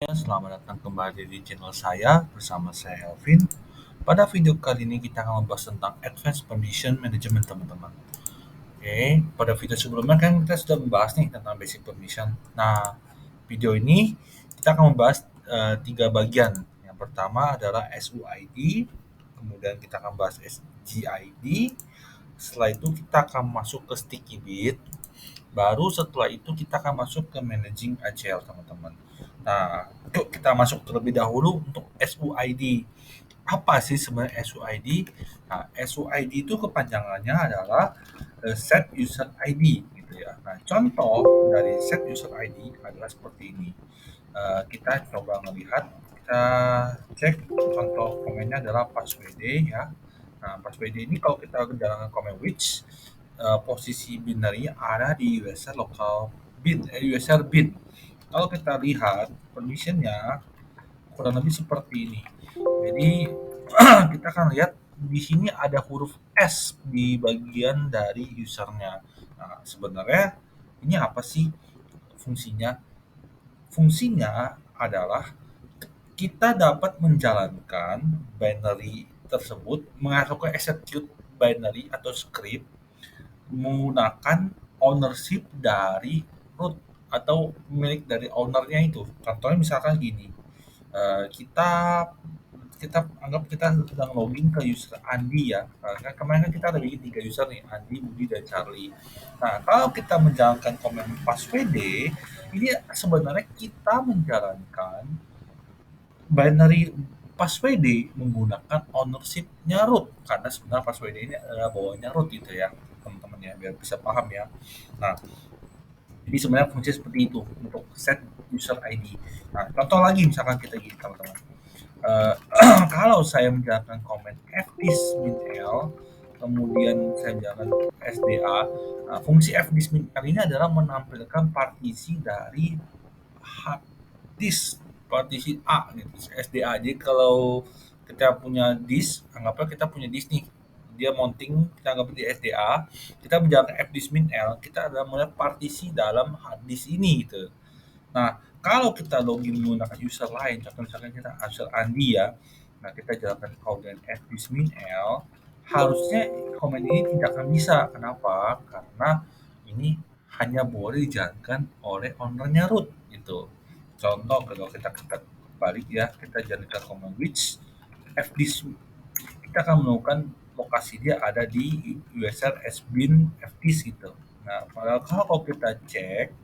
Selamat datang kembali di channel saya bersama saya Elvin. Pada video kali ini kita akan membahas tentang Advanced Permission Management teman-teman. Oke, pada video sebelumnya kan kita sudah membahas nih tentang Basic Permission. Nah, video ini kita akan membahas tiga bagian. Yang pertama adalah SUID, kemudian kita akan bahas SGID. Setelah itu kita akan masuk ke Sticky Bit. Baru setelah itu kita akan masuk ke Managing ACL teman-teman. Nah, yuk kita masuk terlebih dahulu untuk SUID. Apa sih sebenarnya SUID? Nah, SUID itu kepanjangannya adalah Set User ID gitu ya. Nah, contoh dari Set User ID adalah seperti ini. Kita coba melihat, kita cek contoh komennya adalah password ya. Nah, password ini kalau kita jalankan komen which posisi binary ada di user local bin, user bin. Kalau kita lihat permissionnya kurang lebih seperti ini. Jadi kita akan lihat di sini ada huruf S di bagian dari usernya. Nah, sebenarnya ini apa sih fungsinya? Fungsinya adalah kita dapat menjalankan binary tersebut, mengatur execute binary atau script menggunakan ownership dari root atau milik dari ownernya itu. Contohnya misalkan gini, kita kita anggap kita sedang login ke user Andi ya. Kan kemarin kan kita ada bikin 3 user nih, Andi, Budi, dan Charlie. Nah, kalau kita menjalankan komen password, ini sebenarnya kita menjalankan binary password menggunakan ownership-nya root karena sebenarnya password ini adalah bawahnya root gitu ya teman-teman ya biar bisa paham ya. Nah, jadi sebenarnya fungsi seperti itu untuk set user ID. Nah, contoh lagi misalkan kita gini teman-teman. Eh, kalau saya menjalankan komen fdismin-l, kemudian saya menjalankan SDA, nah, fungsi fdismin-l ini adalah menampilkan partisi dari hard disk, partisi A gitu, SDA. Jadi kalau kita punya disk, anggaplah kita punya disk nih, dia mounting, kita anggap di SDA, kita menjalankan fdismin-l, kita adalah melihat partisi dalam hard disk ini gitu. Nah, kalau kita login menggunakan user lain, contoh misalkan kita user Andi ya, nah kita jalankan kemudian fdismin-l, harusnya komen ini tidak akan bisa. Kenapa? Karena ini hanya boleh dijalankan oleh ownernya root gitu. Contoh kalau kita balik ya, kita jalankan command which fdis, kita akan menemukan lokasi dia ada di user sbin fdis gitu. Nah, padahal kalau kita cek,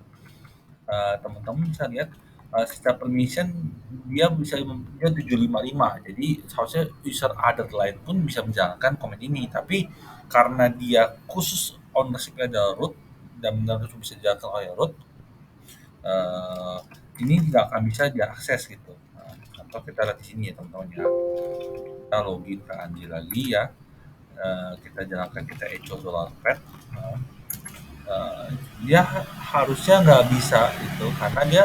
teman-teman bisa lihat secara permission dia 755, jadi seharusnya user other lain pun bisa menjalankan komen ini, tapi karena dia khusus ownership adalah root dan benar-benar bisa dijalankan oleh root, eh, ini tidak akan bisa diakses gitu. Nah, contoh kita lihat di sini ya teman-teman ya, kita login ke Andi lagi ya. Kita jalankan, kita echo $pet. Nah, eh, dia harusnya nggak bisa itu karena dia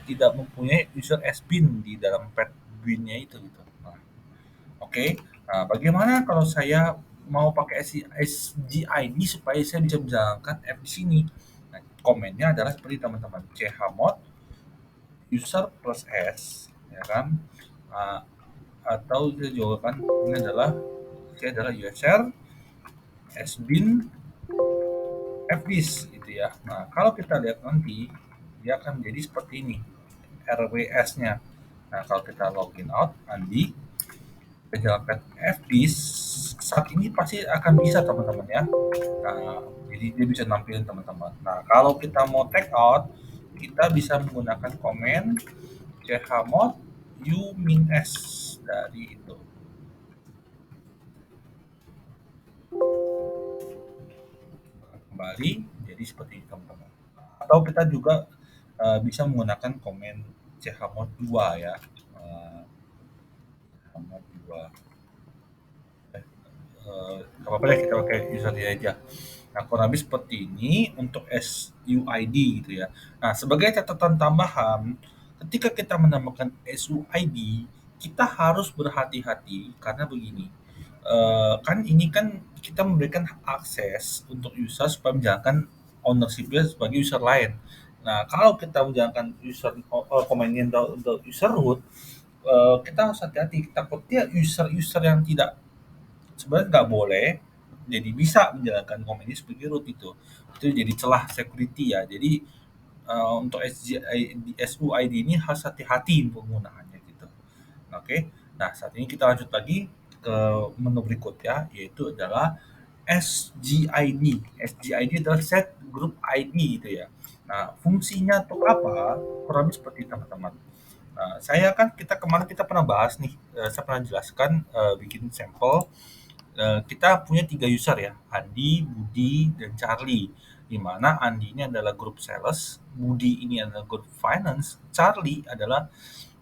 tidak mempunyai user bin di dalam pet binnya itu gitu. Nah, oke. Nah, bagaimana kalau saya mau pakai SGID supaya saya bisa menjalankan app di sini? Nah, komennya adalah seperti teman-teman, chmod user plus s, ya kan? Uh, atau saya juga kan ini adalah saya adalah user sbin fdisk gitu ya. Nah, kalau kita lihat nanti dia akan menjadi seperti ini RWS-nya. Nah, kalau kita login out, Andi, menjalankan FDIS, saat ini pasti akan bisa teman-teman ya. Nah, jadi dia bisa nampilin teman-teman. Nah, kalau kita mau take out, kita bisa menggunakan komen chmod u min s dari itu. Kembali, jadi seperti itu teman-teman. Atau kita juga bisa menggunakan komen chmod 2 ya. Chmod 2. Apa-apa deh kita pakai user dia aja. Nah, kurang lebih seperti ini untuk SUID gitu ya. Nah, sebagai catatan tambahan, ketika kita menambahkan SUID, kita harus berhati-hati karena begini. Kan ini kan kita memberikan akses untuk user supaya menjalankan ownership-nya sebagai user lain. Nah, kalau kita menjalankan command untuk user root, kita harus hati-hati, takutnya user-user yang tidak sebenarnya nggak boleh, jadi bisa menjalankan command ini sebagai root itu jadi celah security ya. Jadi untuk SUID ini harus hati-hati penggunaannya gitu. Oke, nah saat ini kita lanjut lagi ke menu berikutnya, yaitu adalah SGID. SGID adalah set group ID gitu ya. Nah, fungsinya untuk apa? Kurang lebih seperti teman-teman. Nah, kita kemarin kita pernah bahas nih, saya pernah jelaskan bikin sampel. Kita punya tiga user ya, Andi, Budi, dan Charlie. Di mana Andi ini adalah grup sales, Budi ini adalah grup finance, Charlie adalah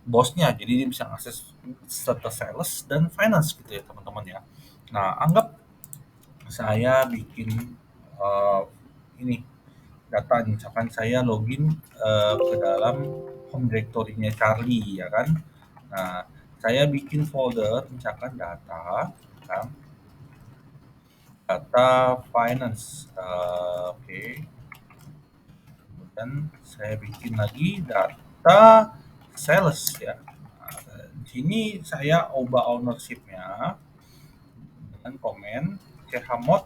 bosnya. Jadi dia bisa akses serta sales dan finance gitu ya teman-teman ya. Nah, anggap saya bikin ini data, misalkan saya login ke dalam home directory-nya Charlie ya kan. Nah, saya bikin folder misalkan kan, data finance. Oke. Kemudian saya bikin lagi data sales ya. Nah, di sini saya ubah ownership-nya dengan komen chmod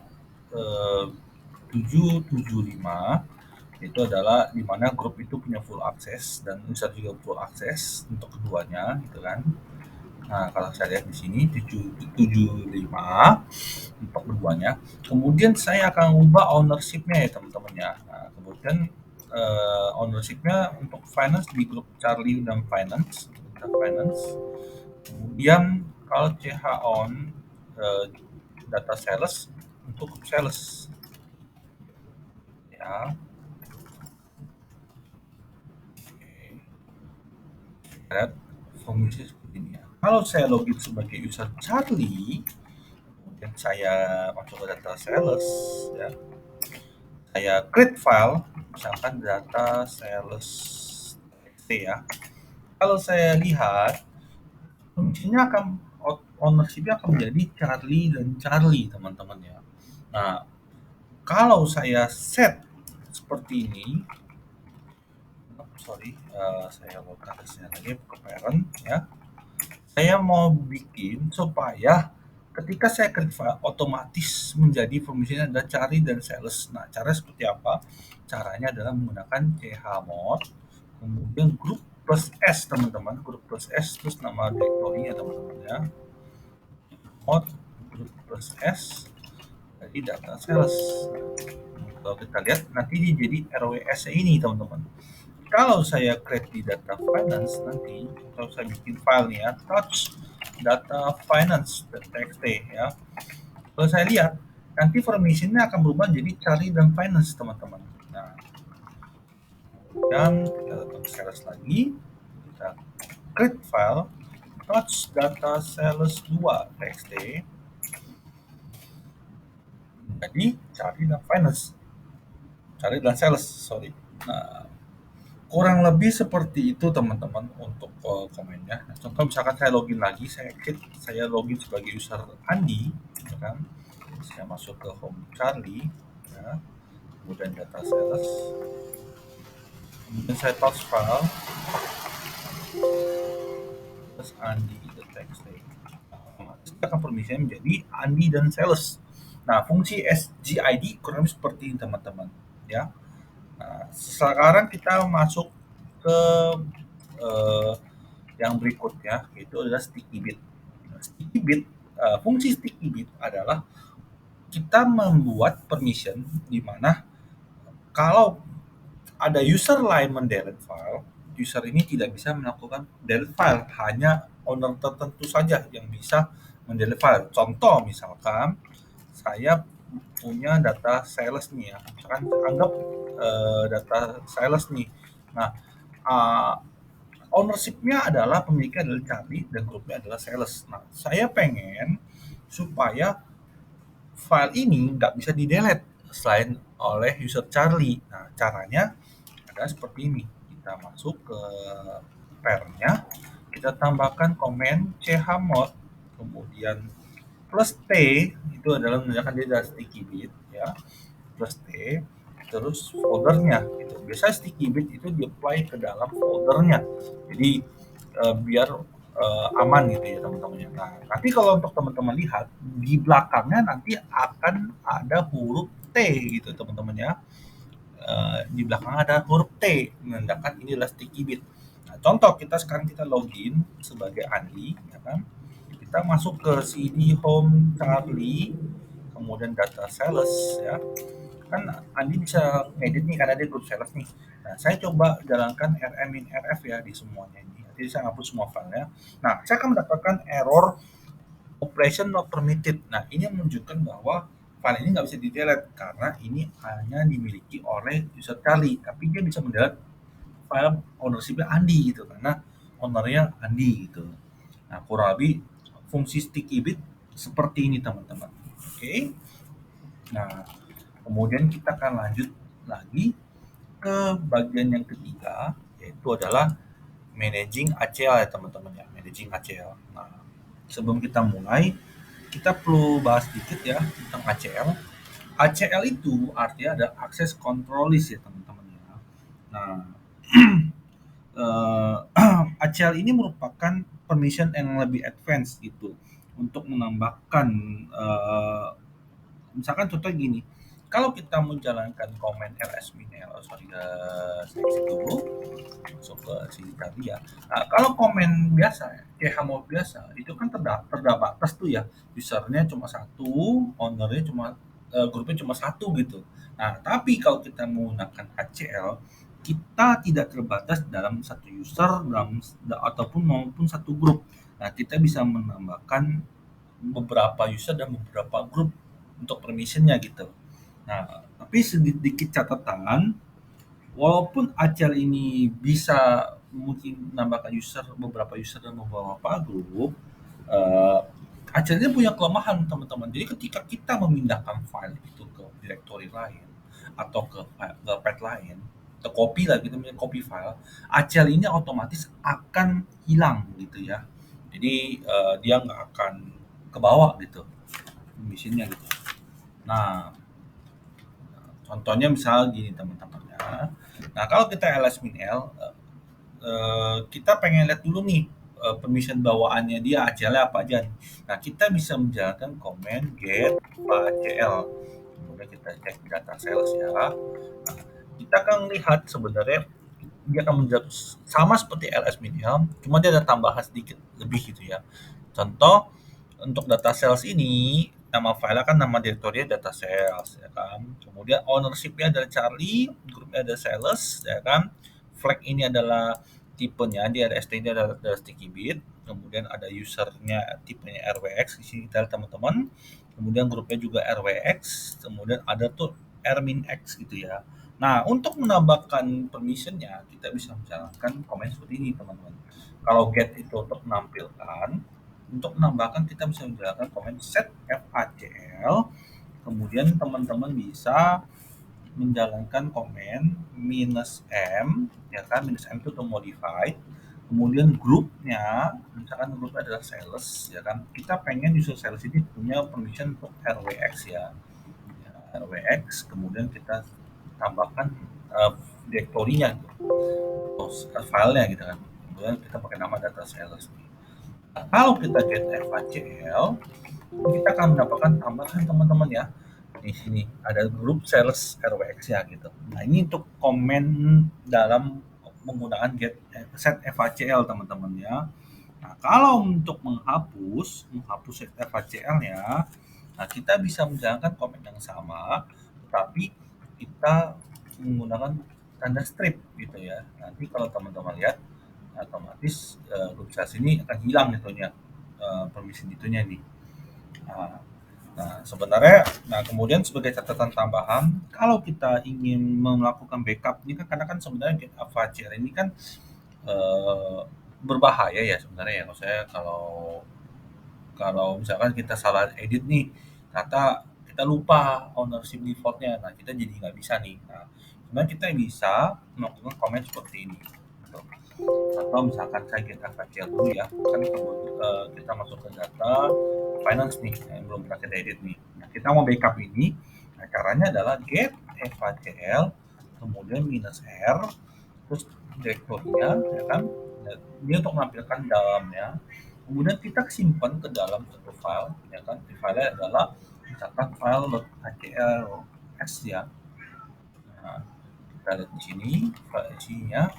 775, itu adalah di mana grup itu punya full akses dan user juga full akses untuk keduanya gitu kan. Nah, kalau saya lihat di sini 775 untuk keduanya. Kemudian saya akan ubah ownership-nya ya teman-teman ya. Nah, kemudian ownership-nya untuk finance di grup Charlie dan finance. Kemudian kalau CH on data sales untuk grup sales ya. Oke. Lihat fungsi seperti ini ya. Kalau saya login sebagai user Charlie, kemudian saya masuk ke data sales ya, saya create file misalkan data sales txt ya. Kalau saya lihat fungsinya akan ownership-nya akan menjadi Charlie dan Charlie teman-teman ya. Nah, kalau saya set seperti ini, sorry, saya mau ke atasnya lagi ke parent ya. Saya mau bikin supaya ketika saya klik file otomatis menjadi fungsinya adalah cari dan sales. Nah, cara seperti apa? Caranya adalah menggunakan chmod, kemudian grup plus s teman-teman, grup plus s terus nama directory-nya teman-teman ya. Mod grup plus s jadi data sales. Kalau kita lihat nanti dia jadi RWS ini teman-teman. Kalau saya create di data finance nanti, kalau saya bikin file nih ya, touch data finance.txt ya. Kalau saya lihat, nanti permissionnya akan berubah jadi cari dan finance teman-teman. Nah, dan kita datang ke sales lagi, kita create file, touch data sales 2.txt, jadi cari dan finance, cari dan sales, sorry. Nah, kurang lebih seperti itu teman-teman untuk komennya. Nah, contoh misalkan saya login lagi, saya login sebagai user Andi, ya kan? Saya masuk ke home Charlie, ya. Kemudian data sales, kemudian saya touch file, terus Andi txt. Akan permisinya menjadi Andi dan sales. Nah, fungsi SGID kurang lebih seperti ini teman-teman, ya. Nah, sekarang kita masuk ke eh, yang berikutnya, yaitu adalah sticky bit. Nah, sticky bit, fungsi sticky bit adalah kita membuat permission di mana kalau ada user lain mendelete file, user ini tidak bisa melakukan delete file, hanya owner tertentu saja yang bisa mendelete file. Contoh misalkan saya punya data sales nih ya, misalkan anggap data sales nih. Nah, uh, ownership-nya adalah pemiliknya adalah Charlie dan grupnya adalah sales. Nah, saya pengen supaya file ini nggak bisa di-delete selain oleh user Charlie. Nah, caranya adalah seperti ini. Kita masuk ke pair-nya, kita tambahkan komen chmod, kemudian plus T, itu adalah menandakan dia adalah sticky bit ya, plus T. terus foldernya gitu. Biasanya sticky bit itu di-apply ke dalam foldernya. Jadi biar aman gitu ya teman-teman ya. Nah, nanti kalau untuk teman-teman lihat di belakangnya nanti akan ada huruf T gitu teman-teman ya. Di belakang ada huruf T menandakan inilah sticky bit. Nah, contoh kita sekarang kita login sebagai Andi, ya kan? Kita masuk ke CD Home Charlie, kemudian data sales ya. Kan Andi bisa ngedit nih karena dia grup sales nih. Nah, saya coba jalankan rm in rf ya di semuanya ini. Jadi saya hapus semua filenya. Nah, saya akan mendapatkan error operation not permitted. Nah, ini menunjukkan bahwa file ini nggak bisa di-delete karena ini hanya dimiliki oleh user Charlie, tapi dia bisa mendelete file ownership-nya Andi gitu karena ownernya Andi gitu. Nah, kurang lebih fungsi sticky bit seperti ini teman-teman. Oke. Nah, kemudian kita akan lanjut lagi ke bagian yang ketiga, yaitu adalah managing ACL ya teman-teman ya, managing ACL. Nah, sebelum kita mulai, kita perlu bahas sedikit ya tentang ACL. ACL itu artinya ada access control list ya teman-teman ya. Nah, ACL ini merupakan permission yang lebih advance gitu untuk menambahkan misalkan contoh gini, kalau kita menjalankan komen ls-min-l, sorry, saya isi dulu, masuk ke sini tadi ya. Nah, kalau komen biasa, chmod biasa, itu kan terbatas tuh ya, usernya cuma satu, ownernya cuma grupnya cuma satu gitu. Nah, tapi kalau kita menggunakan HCL, kita tidak terbatas dalam satu user dalam ataupun maupun satu grup. Nah, kita bisa menambahkan beberapa user dan beberapa grup untuk permissionnya gitu. Nah, tapi sedikit catatan, walaupun Acel ini bisa mungkin menambahkan beberapa user dan beberapa grup, eh, Acel ini punya kelemahan teman-teman. Jadi ketika kita memindahkan file itu ke directory lain atau ke path lain, atau copy lah gitu, copy file, Acel ini otomatis akan hilang gitu ya. Jadi dia nggak akan ke bawah gitu mesinnya gitu. Nah, contohnya misalnya gini teman-teman ya. Nah, kalau kita ls-min-l, kita pengen lihat dulu nih permission bawaannya dia ACL apa aja. Nah, kita bisa menjalankan command get acl. Kemudian kita cek data sales ya. Nah, kita akan lihat sebenarnya dia akan menjadi sama seperti ls-min-l, cuma dia ada tambahan sedikit lebih gitu ya. Contoh, untuk data sales ini nama file kan nama direktorinya data sales ya kan. Kemudian ownership-nya adalah Charlie, grupnya ada sales ya kan. Flag ini adalah tipenya, dia ada ST-nya ada sticky bit. Kemudian ada usernya tipenya RWX di sini kita teman-teman. Kemudian grupnya juga RWX. Kemudian ada tuh rmin-x gitu ya. Nah, untuk menambahkan permissionnya, kita bisa menjalankan komen seperti ini, teman-teman. Kalau get itu untuk menampilkan, untuk menambahkan kita bisa menjalankan komen set facl, kemudian teman-teman bisa menjalankan komen minus m, ya kan, minus m itu untuk modify, kemudian grupnya, misalkan grupnya adalah sales, ya kan, kita pengen user sales ini punya permission untuk rwx ya, rwx, kemudian kita tambahkan direktorinya atau filenya gitu kan, kemudian kita pakai nama data sales. Nah, kalau kita get FACL, kita akan mendapatkan tambahan teman-teman ya. Di sini ada grup sales RWX ya gitu. Nah, ini untuk komen dalam menggunakan get set FACL teman-teman ya. Nah, kalau untuk menghapus set FACL-nya, nah kita bisa menjalankan komen yang sama, tetapi kita menggunakan tanda strip gitu ya. Nanti kalau teman-teman lihat, otomatis grup sales ini akan hilang itunya, permission itunya nih. Nah, sebenarnya, nah kemudian sebagai catatan tambahan, kalau kita ingin melakukan backup ini kan karena kan sebenarnya Apache ini kan eh, berbahaya ya sebenarnya ya. Maksudnya kalau kalau misalkan kita salah edit nih, ternyata kita lupa ownership defaultnya, nah kita jadi nggak bisa nih. Nah, sebenarnya kita bisa melakukan comment seperti ini. Gitu. Atau misalkan saya kita kecil dulu ya, kan kita masuk ke data finance nih yang belum pernah kita edit nih. Nah, kita mau backup ini, nah caranya adalah get .fajl, kemudian minus R, terus direktorinya, ya kan? Nah, ini untuk menampilkan dalamnya. Kemudian kita simpan ke dalam satu file, ya kan? Di filenya adalah misalkan file .acls ya. Nah, kita lihat di sini file isinya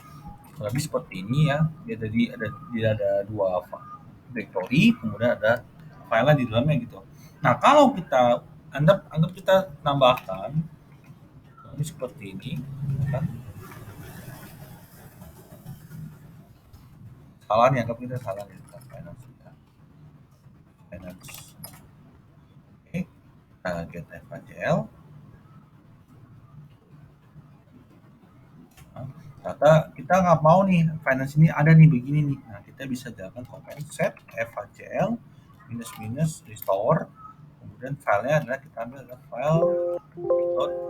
lebih seperti ini ya. Dia ada dua directory, kemudian ada file di dalamnya gitu. Nah, kalau kita anggap kita tambahkan ini seperti ini, ya kan? Salah nih, anggap kita salah nih, bukan finance ya. Finance. Oke, kita get fajl. Nah, ternyata kita nggak mau nih finance ini ada nih begini nih. Nah, kita bisa jalankan command set fajl minus minus restore, kemudian filenya adalah kita ambil adalah file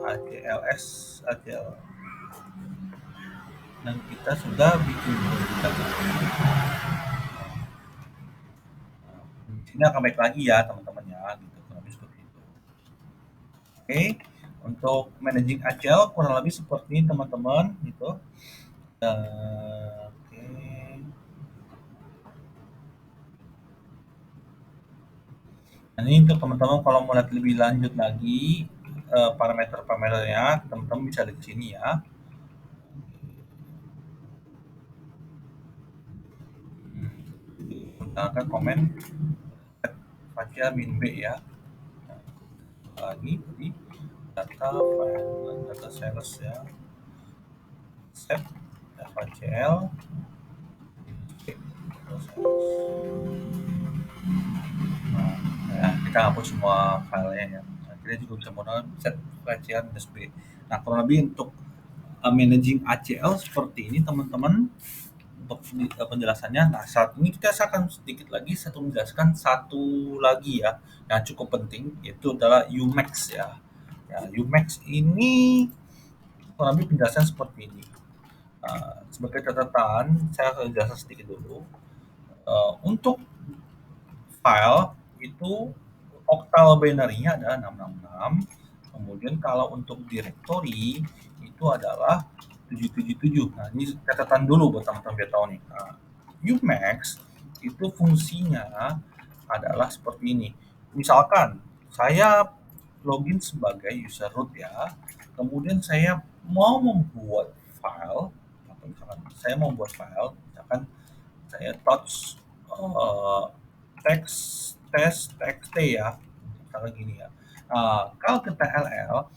.ajls dan kita sudah bikin kita ini akan baik lagi ya teman-teman ya gitu, kurang lebih seperti itu. Oke, untuk managing agile kurang lebih seperti ini teman-teman gitu. Oke. Nah, ini untuk teman-teman kalau mau lihat lebih lanjut lagi parameter-parameternya, teman-teman bisa lihat di sini ya. Menggunakan komen baca min b ya. Lagi di data file data sales ya. Set fajl nah, kita hapus semua filenya ya. Nah, kita juga bisa menggunakan set fajl minus b. Nah, kurang lebih untuk managing ACL seperti ini teman-teman untuk penjelasannya. Nah, saat ini kita akan sedikit lagi menjelaskan satu lagi ya yang cukup penting, yaitu adalah Umax ya. Ya, Umax ini kurang lebih penjelasan seperti ini. Sebagai catatan, saya akan jelaskan sedikit dulu. Untuk file itu octal binary-nya ada 666. Kemudian kalau untuk directory itu adalah 777. Nah, ini catatan dulu buat teman-teman biar tahu nih. Nah, Umax itu fungsinya adalah seperti ini. Misalkan saya login sebagai user root ya, kemudian saya mau membuat file, atau misalkan saya mau membuat file, misalkan saya touch teks txt ya, misalkan gini ya. Kalau kita LL,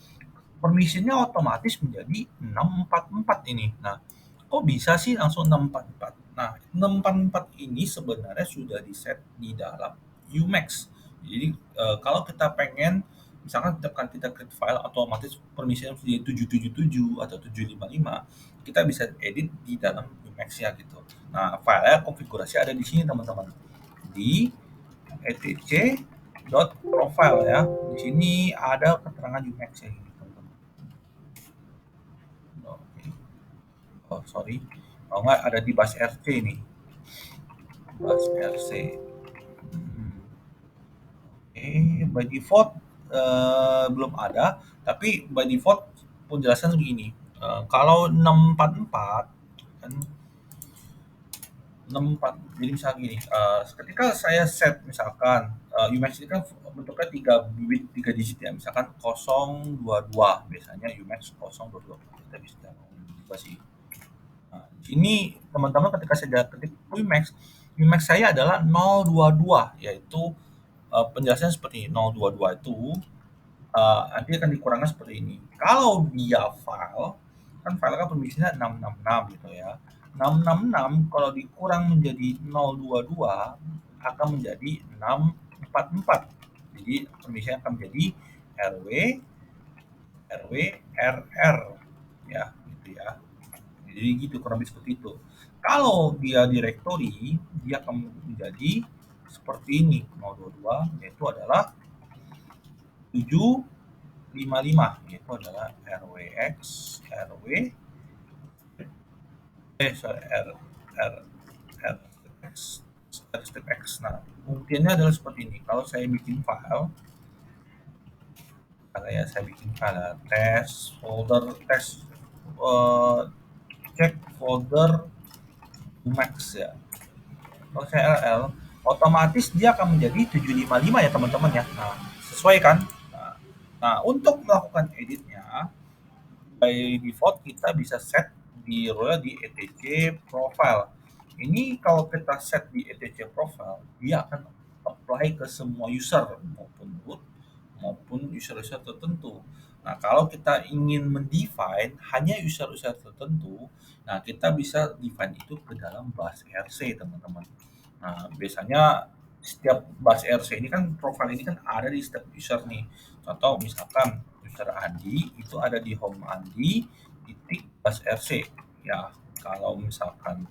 permissionnya otomatis menjadi 644 ini. Nah, kok bisa sih langsung 644? Nah, 644 ini sebenarnya sudah di set di dalam Umax. Jadi kalau kita pengen misalkan kita create file otomatis permissionnya menjadi 777 atau 755, kita bisa edit di dalam Umax ya gitu. Nah, file konfigurasi ada di sini teman-teman. Di etc.profile ya. Di sini ada keterangan Umax ya ini teman-teman. Oh sorry, oh enggak ada di bus RC nih, bus RC. By default belum ada, tapi by default penjelasan begini. Kalau 644 kan 64, jadi misalnya gini, ketika saya set misalkan Umax ini kan bentuknya 3 digit ya, misalkan 022 biasanya Umax 022 kita bisa sih. Nah, ini teman-teman ketika saya ketik Umax saya adalah 022, yaitu penjelasannya seperti ini. 022 itu nanti akan dikurangkan seperti ini. Kalau dia file, kan file kan permisinya 666 gitu ya. 666 kalau dikurang menjadi 022 akan menjadi 644. Jadi permisinya akan menjadi RW RW RR ya gitu ya. Jadi gitu kurang lebih seperti itu. Kalau dia directory, dia akan menjadi seperti ini 022, yaitu adalah 755, yaitu adalah RWX RW sorry R R R X R step X. Nah, buktinya adalah seperti ini. Kalau saya bikin file Misalnya ya saya bikin file test folder test, eh, cek folder Max ya. Kalau saya LL, otomatis dia akan menjadi 755 ya teman-teman ya. Nah, sesuai kan? Nah, nah, untuk melakukan editnya, by default kita bisa set di role di etc profile. Ini kalau kita set di etc profile, dia akan apply ke semua user maupun root maupun user-user tertentu. Nah, kalau kita ingin mendefine hanya user-user tertentu, nah kita bisa define itu ke dalam bus RC, teman-teman. Nah, biasanya setiap bus RC ini kan profile ini kan ada di setiap user nih. Contoh misalkan user Andi itu ada di home Andi titik bus RC. Ya, kalau misalkan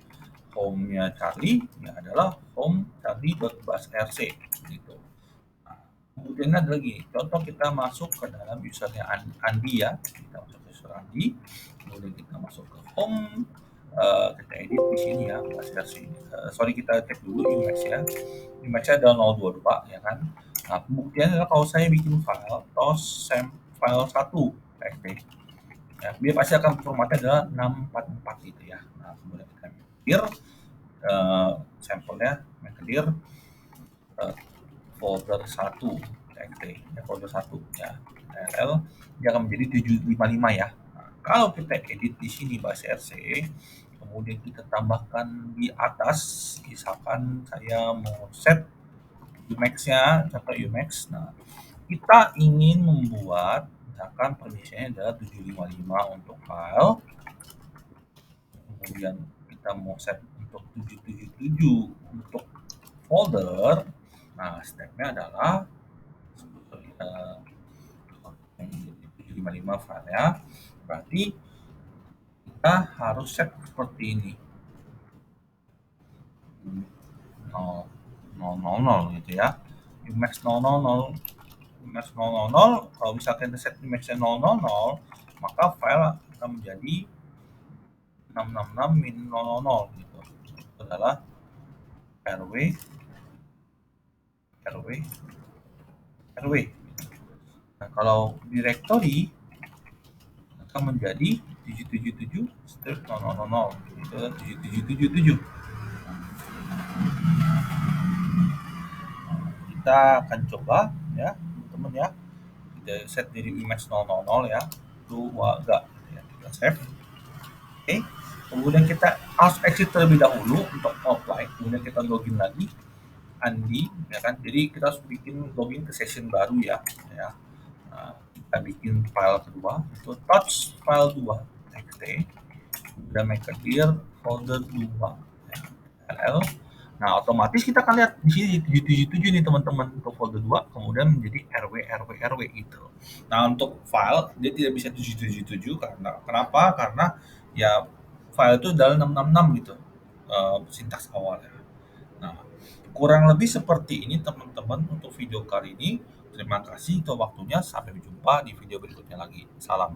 home-nya Charlie ya adalah home Charlie.busrc gitu. Nah, kemudian ada lagi, contoh kita masuk ke dalam usernya Andi ya, kita masuk ke user Andi, kemudian kita masuk ke home, kita edit di sini ya, busrc. Sorry kita cek dulu image ya, image-nya ada 022 ya kan. Nah, pembuktian adalah kalau saya bikin file tos file 1 txt ya, dia pasti akan formatnya adalah 644 gitu ya. Nah, kemudian kita clear sampelnya, clear folder 1 txt ya, folder 1 ya, rl dia akan menjadi 755 ya. Nah, kalau kita edit di sini bahasa RC, kemudian kita tambahkan di atas, misalkan saya mau set Umax-nya, contoh Umax. Nah, kita ingin membuat misalkan permissionnya adalah 755 untuk file, kemudian kita mau set untuk 777 untuk folder. Nah, stepnya adalah 755 file ya. Berarti kita harus set seperti ini. 000 gitu ya. Umax 000, Umax 000, kalau misalkan set Umax 000, maka file akan menjadi 666-000 gitu. Itu adalah RW RW RW. Nah, kalau directory akan menjadi 777 strip 000 itu 7777. Kita akan coba ya teman-teman ya, kita set dari image 000 ya, dua enggak ya, kita save. Oke, kemudian kita harus exit terlebih dahulu untuk apply, kemudian kita login lagi Andi ya kan, jadi kita harus bikin login ke session baru ya. Nah, kita bikin file kedua itu touch file 2 txt, udah make clear folder 2 ya, rl. Nah, otomatis kita akan lihat di sini 777 nih teman-teman untuk folder 2, kemudian menjadi rw itu. Nah, untuk file dia tidak bisa 777 karena kenapa? Karena ya file itu adalah 666 gitu. Sintaks awalnya. Nah, kurang lebih seperti ini teman-teman untuk video kali ini. Terima kasih untuk waktunya. Sampai jumpa di video berikutnya lagi. Salam.